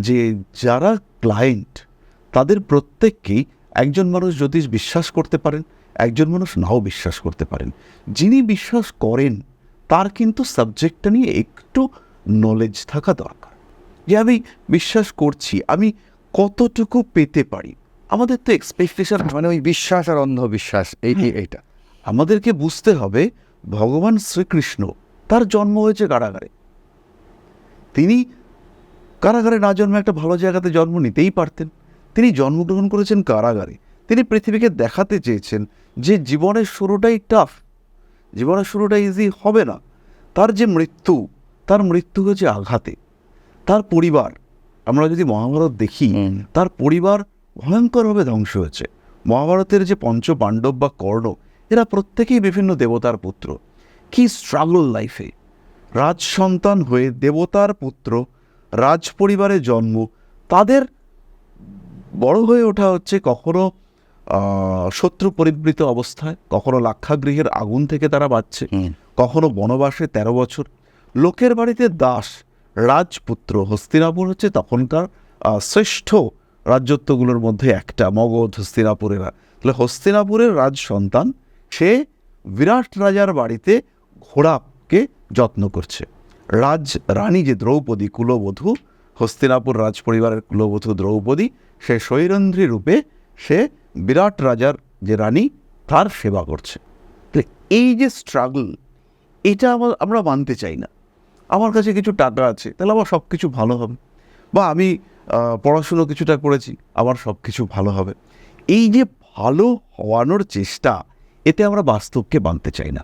যে যারা ক্লায়েন্ট তাদের প্রত্যেককেই একজন মানুষ জ্যোতিষ বিশ্বাস করতে পারেন, একজন মানুষ নাও বিশ্বাস করতে পারেন। যিনি বিশ্বাস করেন তার কিন্তু সাবজেক্টটা নিয়ে একটু নলেজ থাকা দরকার, যে আমি বিশ্বাস করছি, আমি কতটুকু পেতে পারি। আমাদের তো এক্সপেকটেশন, মানে ওই বিশ্বাস আর অন্ধবিশ্বাস এইটা আমাদেরকে বুঝতে হবে ভগবান শ্রীকৃষ্ণ তার জন্ম হয়েছে কারাগারে। তিনি কারাগারে না জন্মে একটা ভালো জায়গাতে জন্ম নিতেই পারতেন। তিনি জন্মগ্রহণ করেছেন কারাগারে। তিনি পৃথিবীকে দেখাতে চেয়েছেন যে জীবনের শুরুটাই টাফ, জীবনের শুরুটা ইজি হবে না। তার যে মৃত্যু, তার মৃত্যু হয়েছে আঘাতে। তার পরিবার, আমরা যদি মহাভারত দেখি, তার পরিবার ভয়ঙ্করভাবে ধ্বংস হয়েছে। মহাভারতের যে পঞ্চ পাণ্ডব বা কর্ণ, এরা প্রত্যেকেই বিভিন্ন দেবতার পুত্র। কি স্ট্রাগল লাইফে! রাজ সন্তান হয়ে দেবতার পুত্র, রাজ পরিবারে জন্ম, তাদের বড় হয়ে ওঠা হচ্ছে কখনো শত্রু পরিবৃত অবস্থায়, কখনো লাক্ষাগৃহের আগুন থেকে তারা বাঁচছে, কখনো বনবাসে 13 বছর, লোকের বাড়িতে দাস, রাজপুত্র। হস্তিনাপুর হচ্ছে তখনকার শ্রেষ্ঠ রাজ্যত্বগুলোর মধ্যে একটা, মগধ, হস্তিনাপুরেরা। তাহলে হস্তিনাপুরের রাজ সন্তান, সে বিরাট রাজার বাড়িতে ঘোড়াকে যত্ন করছে। রানী যে দ্রৌপদী, কুলবধূ, হস্তিনাপুর রাজ পরিবারের কুলবধূ দ্রৌপদী, সে সৈরন্ধ্রী রূপে সে বিরাট রাজার যে রানী, তার সেবা করছে। এই যে স্ট্রাগল, এটা আমরা মানতে চাই না। আমার কাছে কিছু টাকা আছে, তাহলে আমার সব কিছু ভালো হবে, বা আমি পড়াশুনো কিছুটা করেছি, আমার সব কিছু ভালো হবে। এই যে ভালো হওয়ানোর চেষ্টা, এতে আমরা বাস্তবকে মানতে চাই না।